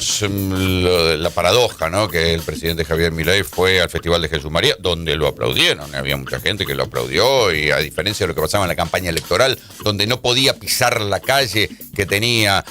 La paradoja, ¿no? Que el presidente Javier Milei fue al Festival de Jesús María, donde lo aplaudieron. Había mucha gente que lo aplaudió y a diferencia de lo que pasaba en la campaña electoral, donde no podía pisar la calle, que tenía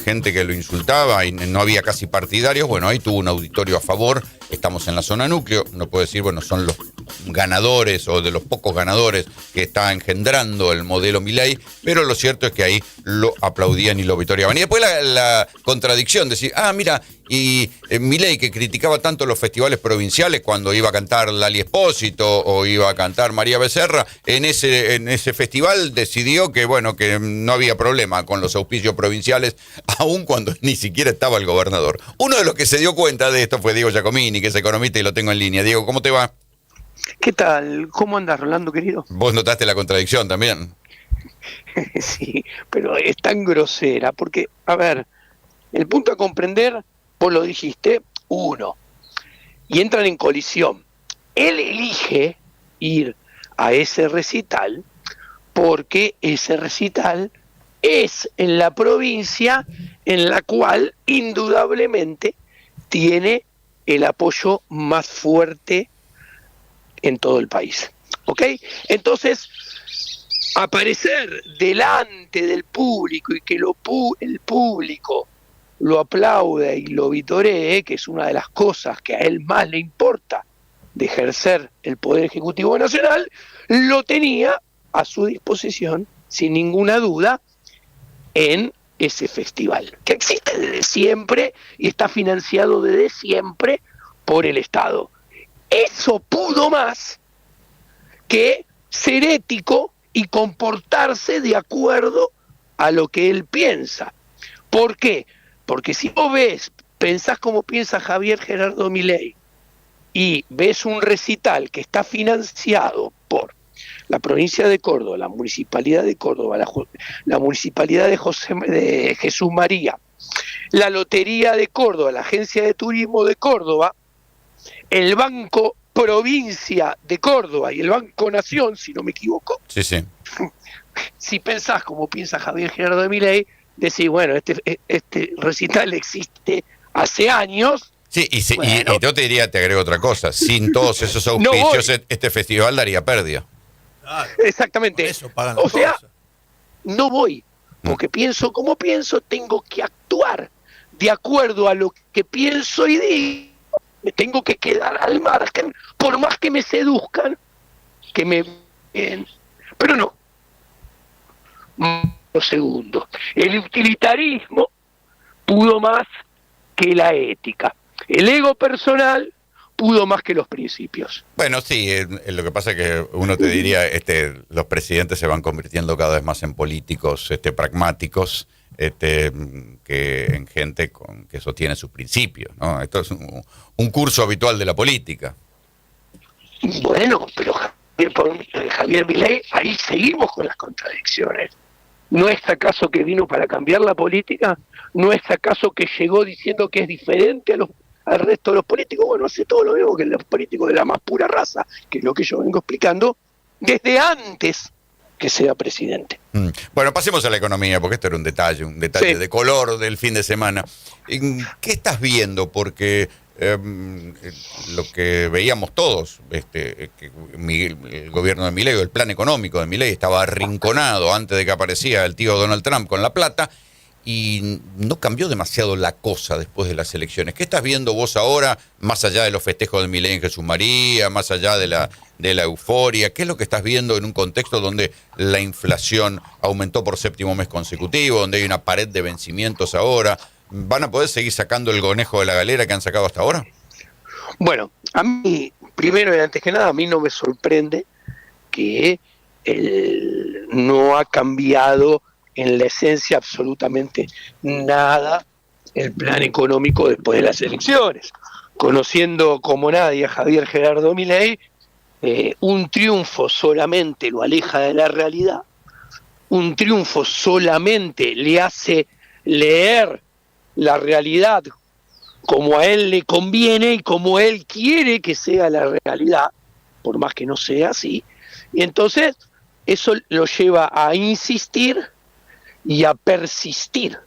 gente que lo insultaba y no había casi partidarios, bueno, ahí tuvo un auditorio a favor. Estamos en la zona núcleo, no puedo decir, bueno, son los ganadores o de los pocos ganadores que está engendrando el modelo Milei, pero lo cierto es que ahí lo aplaudían y lo vitoreaban. Y después la contradicción, decir, mira, y Milei, que criticaba tanto los festivales provinciales cuando iba a cantar Lali Espósito o iba a cantar María Becerra, en ese festival decidió que, bueno, que no había problema con los auspicios provinciales, aun cuando ni siquiera estaba el gobernador. Uno de los que se dio cuenta de esto fue Diego Giacomini, que es economista y lo tengo en línea. Diego, ¿cómo te va? ¿Qué tal? ¿Cómo andas, Rolando, querido? Vos notaste la contradicción también. Sí, pero es tan grosera, porque, a ver, el punto a comprender, vos lo dijiste, uno, y entran en colisión. Él elige ir a ese recital porque ese recital es en la provincia en la cual indudablemente tiene el apoyo más fuerte en todo el país. ¿Ok? Entonces, aparecer delante del público y que el público lo aplaude y lo vitoree, que es una de las cosas que a él más le importa de ejercer el Poder Ejecutivo Nacional, lo tenía a su disposición, sin ninguna duda, en ese festival, que existe desde siempre y está financiado desde siempre por el Estado. Eso pudo más que ser ético y comportarse de acuerdo a lo que él piensa. ¿Por qué? Porque si vos pensás como piensa Javier Gerardo Milei y ves un recital que está financiado por la provincia de Córdoba, la municipalidad de Córdoba, la municipalidad de Jesús María, la Lotería de Córdoba, la Agencia de Turismo de Córdoba, el Banco Provincia de Córdoba y el Banco Nación, si no me equivoco. Sí, sí. Si pensás como piensa Javier Gerardo Milei, decís, bueno, este recital existe hace años. Sí, y yo te diría, te agrego otra cosa, sin todos esos auspicios, este festival daría pérdida. Claro, exactamente. Eso pagan o sea, cosas. No voy, porque pienso como pienso, tengo que actuar de acuerdo a lo que pienso y digo. Me tengo que quedar al margen, por más que me seduzcan, que me... Pero no. Lo segundo, el utilitarismo pudo más que la ética. El ego personal pudo más que los principios. Bueno, sí, lo que pasa es que uno te diría, los presidentes se van convirtiendo cada vez más en políticos pragmáticos, que en gente que sostiene sus principios, ¿no? Esto es un curso habitual de la política. Bueno, pero Javier Milei, ahí seguimos con las contradicciones. ¿No es acaso que vino para cambiar la política? ¿No es acaso que llegó diciendo que es diferente al resto de los políticos? Bueno, hace todo lo mismo que los políticos de la más pura raza, que es lo que yo vengo explicando desde antes que sea presidente. Bueno, pasemos a la economía, porque esto era un detalle sí, de color del fin de semana. ¿Qué estás viendo? Porque lo que veíamos todos, que el gobierno de Milei, el plan económico de Milei estaba arrinconado antes de que apareciera el tío Donald Trump con la plata, y no cambió demasiado la cosa después de las elecciones. ¿Qué estás viendo vos ahora, más allá de los festejos de Milei en Jesús María, más allá de la euforia? ¿Qué es lo que estás viendo en un contexto donde la inflación aumentó por séptimo mes consecutivo, donde hay una pared de vencimientos ahora? ¿Van a poder seguir sacando el conejo de la galera que han sacado hasta ahora? Bueno, a mí, primero y antes que nada, a mí no me sorprende que no ha cambiado en la esencia absolutamente nada el plan económico después de las elecciones. Conociendo como nadie a Javier Gerardo Milei, un triunfo solamente lo aleja de la realidad, un triunfo solamente le hace leer la realidad como a él le conviene y como él quiere que sea la realidad, por más que no sea así, y entonces eso lo lleva a insistir y a persistir,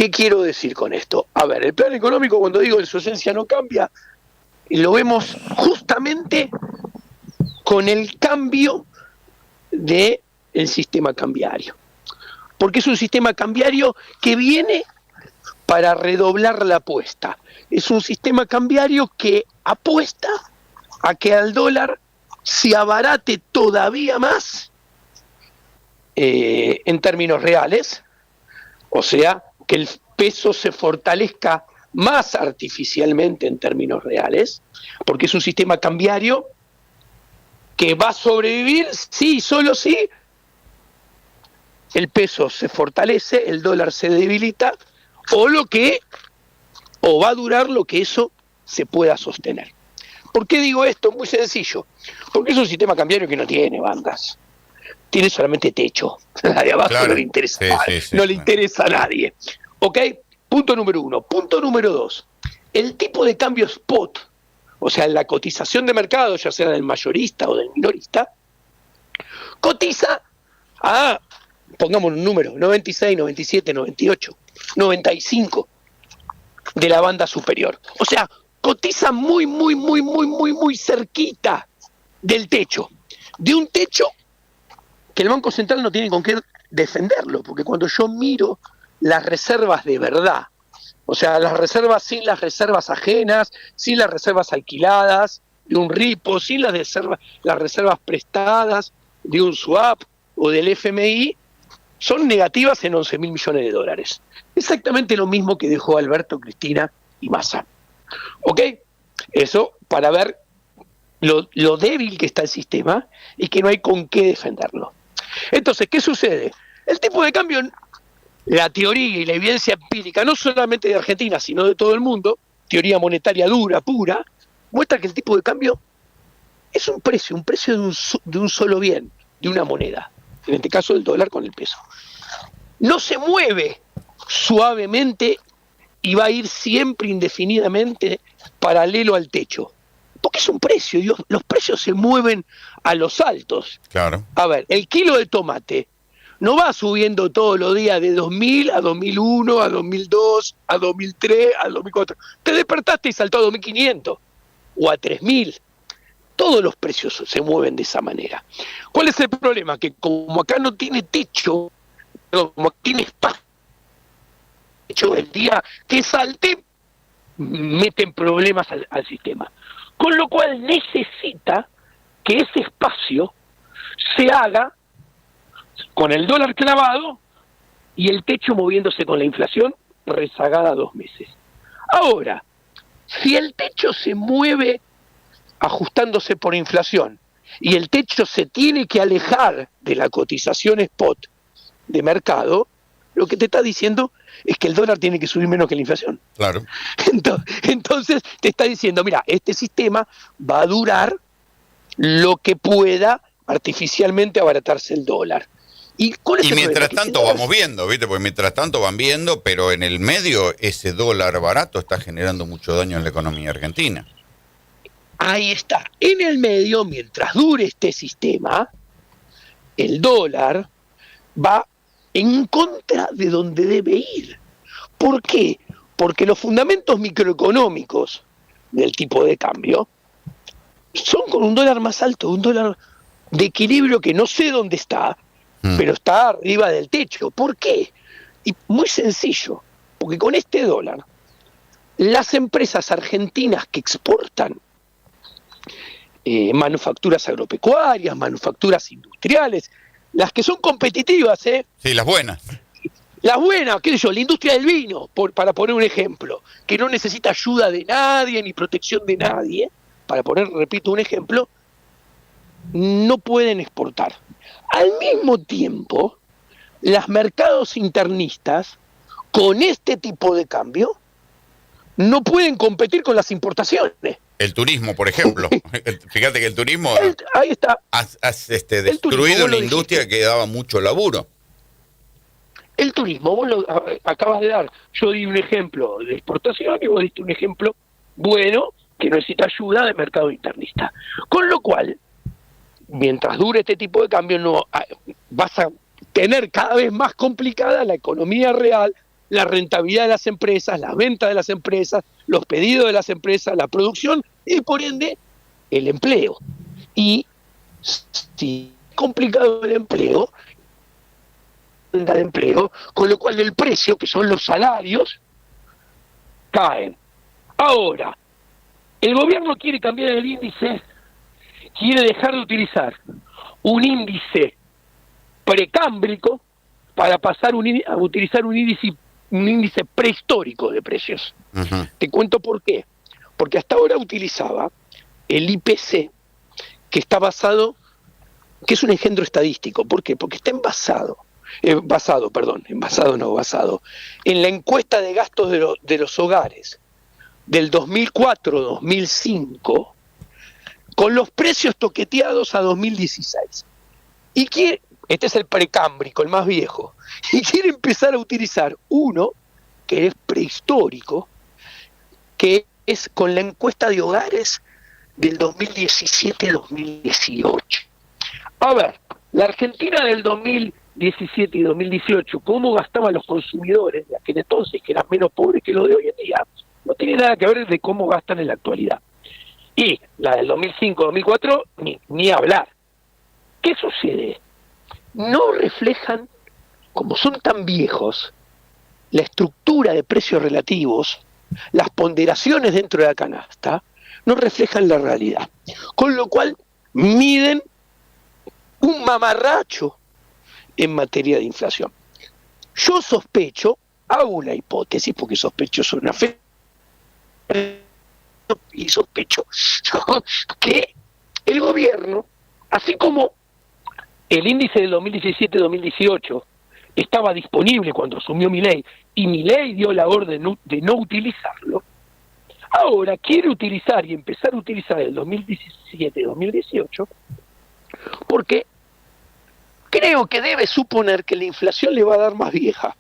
¿Qué quiero decir con esto? A ver, el plan económico, cuando digo en su esencia no cambia, lo vemos justamente con el cambio del sistema cambiario. Porque es un sistema cambiario que viene para redoblar la apuesta. Es un sistema cambiario que apuesta a que al dólar se abarate todavía más en términos reales, o sea, que el peso se fortalezca más artificialmente en términos reales, porque es un sistema cambiario que va a sobrevivir, sí, solo si el peso se fortalece, el dólar se debilita, o va a durar lo que eso se pueda sostener. ¿Por qué digo esto? Muy sencillo, porque es un sistema cambiario que no tiene bandas, tiene solamente techo, la de abajo no le interesa, no le interesa a nadie. ¿Ok? Punto número 1. Punto número 2. El tipo de cambio spot, o sea, la cotización de mercado, ya sea del mayorista o del minorista, cotiza a, pongamos un número, 96, 97, 98, 95 de la banda superior. O sea, cotiza muy cerquita del techo. De un techo que el Banco Central no tiene con qué defenderlo, porque cuando yo miro las reservas de verdad, o sea, las reservas sin las reservas ajenas, sin las reservas alquiladas de un repo, sin las reservas prestadas de un swap o del FMI, son negativas en 11.000 millones de dólares. Exactamente lo mismo que dejó Alberto, Cristina y Massa. ¿Ok? Eso para ver lo débil que está el sistema y que no hay con qué defenderlo. Entonces, ¿qué sucede? El tipo de cambio, la teoría y la evidencia empírica, no solamente de Argentina, sino de todo el mundo, teoría monetaria dura, pura, muestra que el tipo de cambio es un precio de un solo bien, de una moneda, en este caso el dólar con el peso. No se mueve suavemente y va a ir siempre indefinidamente paralelo al techo, porque es un precio, y los precios se mueven a los altos. Claro. A ver, el kilo de tomate no va subiendo todos los días de 2000 a 2001, a 2002, a 2003, a 2004. Te despertaste y saltó a 2500 o a 3000. Todos los precios se mueven de esa manera. ¿Cuál es el problema? Que como acá no tiene techo, como tiene espacio, el día que salte, meten problemas al sistema. Con lo cual necesita que ese espacio se haga con el dólar clavado y el techo moviéndose con la inflación rezagada 2 meses. Ahora, si el techo se mueve ajustándose por inflación y el techo se tiene que alejar de la cotización spot de mercado, lo que te está diciendo es que el dólar tiene que subir menos que la inflación. Claro. Entonces te está diciendo, mira, este sistema va a durar lo que pueda artificialmente abaratarse el dólar. Y mientras tanto vamos viendo, ¿viste? Porque mientras tanto van viendo, pero en el medio ese dólar barato está generando mucho daño en la economía argentina. Ahí está. En el medio, mientras dure este sistema, el dólar va en contra de donde debe ir. ¿Por qué? Porque los fundamentos microeconómicos del tipo de cambio son con un dólar más alto, un dólar de equilibrio que no sé dónde está, pero está arriba del techo. ¿Por qué? Y muy sencillo, porque con este dólar, las empresas argentinas que exportan manufacturas agropecuarias, manufacturas industriales, las que son competitivas, Sí, las buenas. Las buenas, qué sé yo, la industria del vino, para poner un ejemplo, que no necesita ayuda de nadie ni protección de nadie, para poner, repito, un ejemplo, no pueden exportar. Al mismo tiempo, los mercados internistas, con este tipo de cambio, no pueden competir con las importaciones. El turismo, por ejemplo. Fíjate que el turismo ahí está. ha destruido una industria que daba mucho laburo. El turismo, vos lo acabas de dar. Yo di un ejemplo de exportación y vos diste un ejemplo bueno que no necesita ayuda de mercado internista. Con lo cual, mientras dure este tipo de cambio, no vas a tener cada vez más complicada la economía real la rentabilidad de las empresas, las ventas de las empresas, los pedidos de las empresas, la producción y por ende el empleo. Y si es complicado el empleo, con lo cual el precio, que son los salarios, caen. Ahora, el gobierno quiere cambiar el índice, quiere dejar de utilizar un índice precámbrico para pasar a utilizar un índice prehistórico de precios. Ujú. Te cuento por qué. Porque hasta ahora utilizaba el IPC, que está basado, que es un engendro estadístico. ¿Por qué? Porque está basado en la encuesta de gastos de los hogares del 2004-2005 con los precios toqueteados a 2016. Y este es el precámbrico, el más viejo, y quiere empezar a utilizar uno que es prehistórico, que es con la encuesta de hogares del 2017-2018. A ver, la Argentina del 2017 y 2018, cómo gastaban los consumidores de aquel entonces, que eran menos pobres que los de hoy en día, no tiene nada que ver de cómo gastan en la actualidad. Y la del 2005-2004, ni hablar. ¿Qué sucede? No reflejan, como son tan viejos, la estructura de precios relativos, las ponderaciones dentro de la canasta, no reflejan la realidad. Con lo cual, miden un mamarracho en materia de inflación. Yo sospecho, hago una hipótesis, porque sospecho es una fe, y sospecho que el gobierno, así como el índice del 2017-2018 estaba disponible cuando asumió Milei, y Milei dio la orden de no utilizarlo, ahora quiere utilizar y empezar a utilizar el 2017-2018 porque creo que debe suponer que la inflación le va a dar más vieja,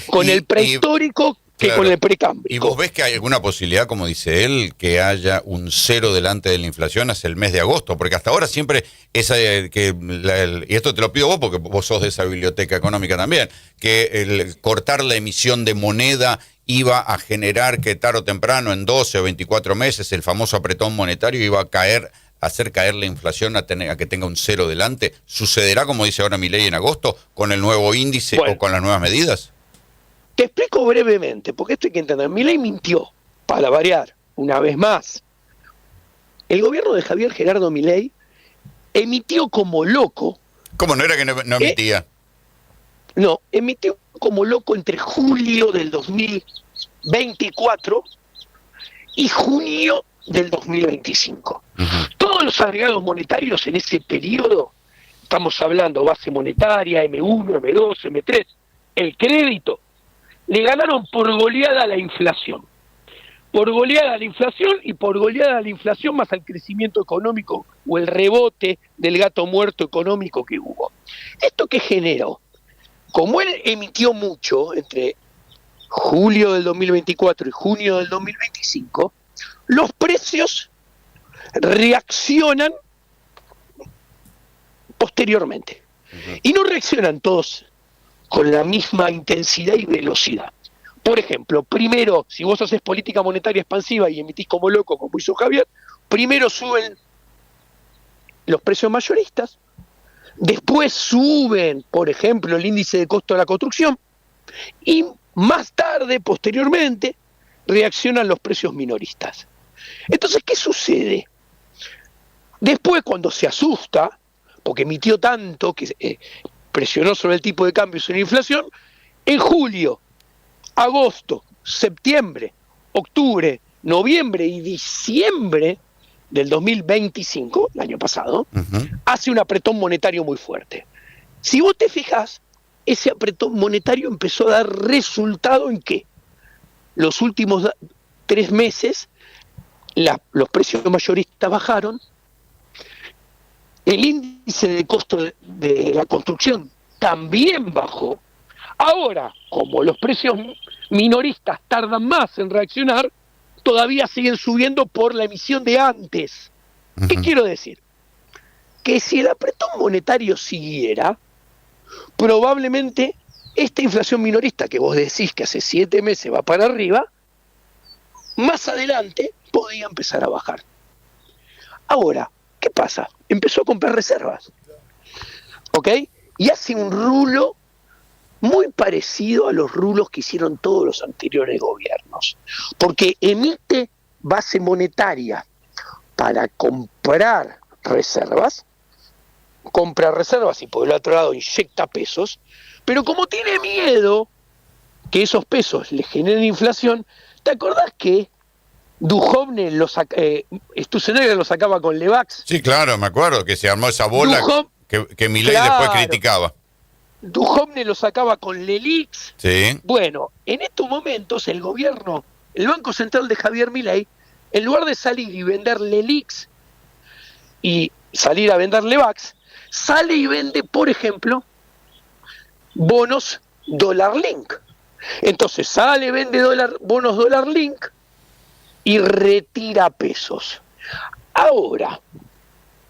con el prehistórico que claro, con el precámbrico. ¿Y vos ves que hay alguna posibilidad, como dice él, que haya un cero delante de la inflación hacia el mes de agosto? Porque hasta ahora siempre y esto te lo pido vos porque vos sos de esa biblioteca económica también, que el cortar la emisión de moneda iba a generar que tarde o temprano, en 12 o 24 meses, el famoso apretón monetario iba a hacer caer la inflación a que tenga un cero delante. ¿Sucederá, como dice ahora Milei, en agosto, con el nuevo índice o con las nuevas medidas? Te explico brevemente, porque esto hay que entender. Milei mintió, para variar, una vez más. El gobierno de Javier Gerardo Milei emitió como loco... ¿Cómo no era que no emitía? No, emitió como loco entre julio del 2024 y junio del 2025. Uh-huh. Todos los agregados monetarios en ese periodo, estamos hablando base monetaria, M1, M2, M3, el crédito, le ganaron por goleada a la inflación. Por goleada a la inflación y por goleada a la inflación más al crecimiento económico o el rebote del gato muerto económico que hubo. ¿Esto qué generó? Como él emitió mucho entre julio del 2024 y junio del 2025, los precios reaccionan posteriormente. Uh-huh. Y no reaccionan todos con la misma intensidad y velocidad. Por ejemplo, primero, si vos haces política monetaria expansiva y emitís como loco, como hizo Javier, primero suben los precios mayoristas, después suben, por ejemplo, el índice de costo de la construcción, y más tarde, posteriormente, reaccionan los precios minoristas. Entonces, ¿qué sucede? Después, cuando se asusta, porque emitió tanto que presionó sobre el tipo de cambio y sobre la inflación, en julio, agosto, septiembre, octubre, noviembre y diciembre del 2025, el año pasado, uh-huh, hace un apretón monetario muy fuerte. Si vos te fijas, ese apretón monetario empezó a dar resultado en que los últimos 3 meses los precios mayoristas bajaron, el índice de costo de la construcción también bajó. Ahora, como los precios minoristas tardan más en reaccionar, todavía siguen subiendo por la emisión de antes. Uh-huh. ¿Qué quiero decir? Que si el apretón monetario siguiera, probablemente esta inflación minorista que vos decís que hace 7 meses va para arriba, más adelante podía empezar a bajar. Ahora, ¿qué pasa? Empezó a comprar reservas, ¿ok? Y hace un rulo muy parecido a los rulos que hicieron todos los anteriores gobiernos, porque emite base monetaria para comprar reservas, compra reservas y por el otro lado inyecta pesos, pero como tiene miedo que esos pesos le generen inflación, ¿te acordás que Duhovne Sturzenegger lo sacaba con Levax? Sí, claro, me acuerdo que se armó esa bola que Milei claro, después criticaba. Duhovne lo sacaba con Lelix. Sí. Bueno, en estos momentos el gobierno, el Banco Central de Javier Milei, en lugar de salir y vender Lelix y salir a vender Levax, sale y vende, por ejemplo, bonos Dollar Link. Entonces sale, vende bonos Dollar Link y retira pesos. Ahora,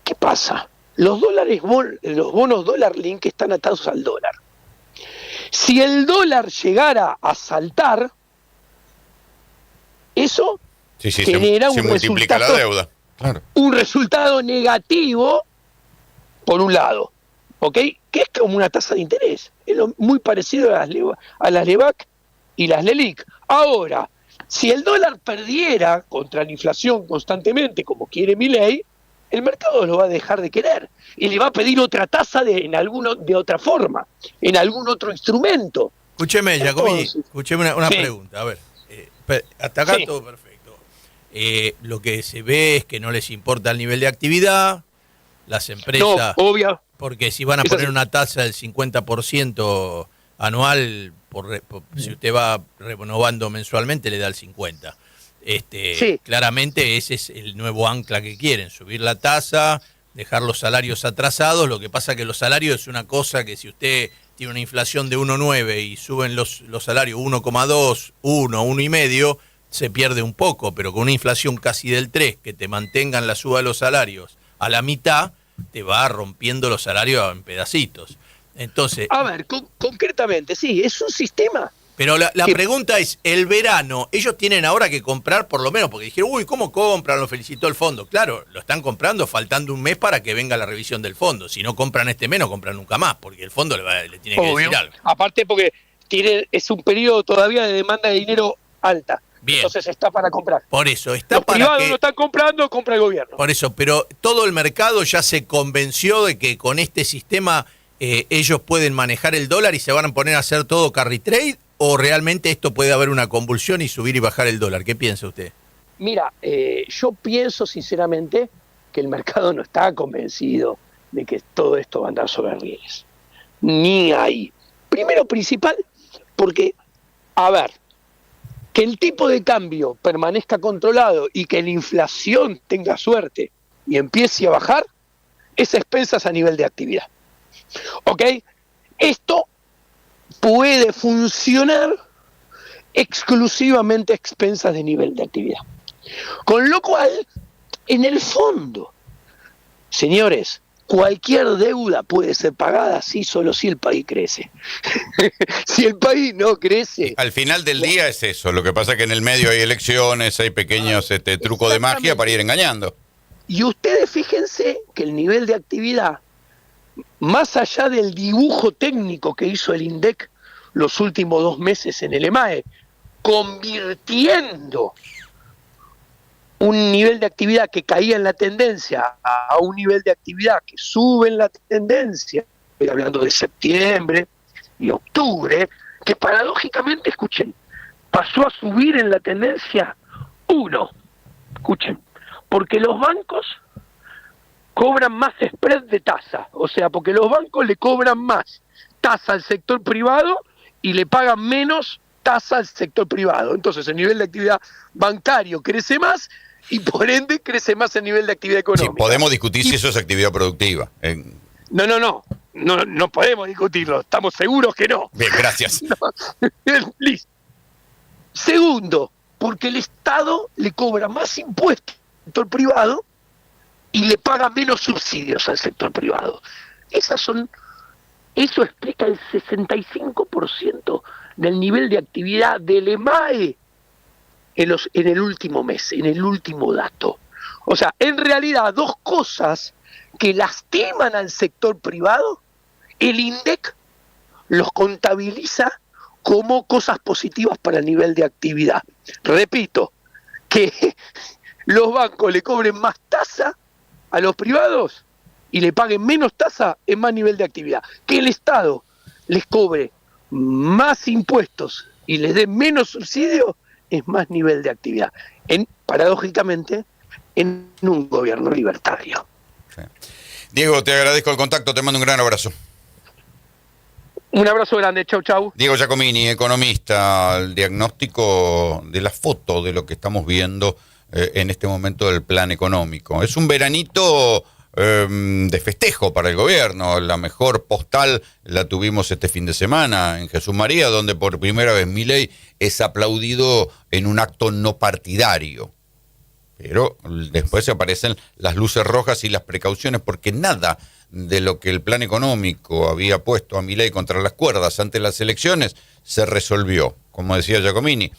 ¿qué pasa? Los bonos Dollar Link están atados al dólar. Si el dólar llegara a saltar, eso genera se multiplica la deuda. Claro. Un resultado negativo, por un lado, ¿ok? Que es como una tasa de interés. Es muy parecido a las Levac y las Lelic. Ahora, si el dólar perdiera contra la inflación constantemente, como quiere Milei, el mercado lo va a dejar de querer y le va a pedir otra tasa de otra forma, en algún otro instrumento. Escúcheme, Giacomini, escúcheme una pregunta. A ver, hasta acá todo perfecto. Lo que se ve es que no les importa el nivel de actividad, las empresas, no, obvio. Porque si van a poner una tasa del 50% anual, si usted va renovando mensualmente, le da el 50%. Claramente ese es el nuevo ancla que quieren, subir la tasa, dejar los salarios atrasados. Lo que pasa que los salarios es una cosa que si usted tiene una inflación de 1,9 y suben los salarios 1,2, 1,5, se pierde un poco, pero con una inflación casi del 3, que te mantengan la suba de los salarios a la mitad, te va rompiendo los salarios en pedacitos. Entonces, a ver, concretamente, sí, es un sistema. Pero la pregunta es, el verano, ellos tienen ahora que comprar por lo menos, porque dijeron, uy, ¿cómo compran? Lo felicitó el fondo. Claro, lo están comprando faltando un mes para que venga la revisión del fondo. Si no compran este mes, no compran nunca más, porque el fondo le tiene que decir algo. Aparte porque es un periodo todavía de demanda de dinero alta. Bien. Entonces está para comprar. Por eso, los privados no están comprando, compra el gobierno. Por eso, pero todo el mercado ya se convenció de que con este sistema ellos pueden manejar el dólar y se van a poner a hacer todo carry trade. ¿O realmente esto puede haber una convulsión y subir y bajar el dólar? ¿Qué piensa usted? Mira, yo pienso sinceramente que el mercado no está convencido de que todo esto va a andar sobre rieles. Ni ahí. Primero, principal, porque, a ver, que el tipo de cambio permanezca controlado y que la inflación tenga suerte y empiece a bajar, es a expensas a nivel de actividad. ¿Ok? Esto puede funcionar exclusivamente a expensas de nivel de actividad. Con lo cual, en el fondo, señores, cualquier deuda puede ser pagada solo si el país crece. Si el país no crece... Al final del día es eso. Lo que pasa es que en el medio hay elecciones, hay pequeños trucos de magia para ir engañando. Y ustedes fíjense que el nivel de actividad, más allá del dibujo técnico que hizo el INDEC los últimos 2 meses en el EMAE, convirtiendo un nivel de actividad que caía en la tendencia a un nivel de actividad que sube en la tendencia, estoy hablando de septiembre y octubre, que paradójicamente, escuchen, pasó a subir en la tendencia 1, escuchen, porque los bancos cobran más spread de tasa, o sea, porque los bancos le cobran más tasa al sector privado y le pagan menos tasa al sector privado. Entonces el nivel de actividad bancario crece más y por ende crece más el nivel de actividad económica. Sí, podemos discutir si eso es actividad productiva. No podemos discutirlo, estamos seguros que no. Bien, gracias. Listo. Segundo, porque el Estado le cobra más impuestos al sector privado y le paga menos subsidios al sector privado. Esas son Eso explica el 65% del nivel de actividad del EMAE en el último mes, en el último dato. O sea, en realidad, dos cosas que lastiman al sector privado, el INDEC los contabiliza como cosas positivas para el nivel de actividad. Repito, que los bancos le cobren más tasa a los privados y le paguen menos tasa es más nivel de actividad. Que el Estado les cobre más impuestos y les dé menos subsidio es más nivel de actividad. Paradójicamente, en un gobierno libertario. Sí. Diego, te agradezco el contacto, te mando un gran abrazo. Un abrazo grande, chau, chau. Diego Giacomini, economista, el diagnóstico de la foto de lo que estamos viendo en este momento del plan económico. Es un veranito de festejo para el gobierno. La mejor postal la tuvimos este fin de semana en Jesús María, donde por primera vez Milei es aplaudido en un acto no partidario. Pero después se aparecen las luces rojas y las precauciones, porque nada de lo que el plan económico había puesto a Milei contra las cuerdas ante las elecciones se resolvió. Como decía Giacomini,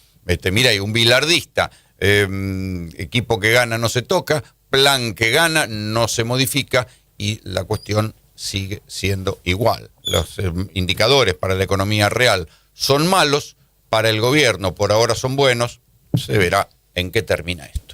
mira, hay un bilardista, equipo que gana no se toca, plan que gana no se modifica y la cuestión sigue siendo igual. Los indicadores para la economía real son malos, para el gobierno por ahora son buenos, se verá en qué termina esto.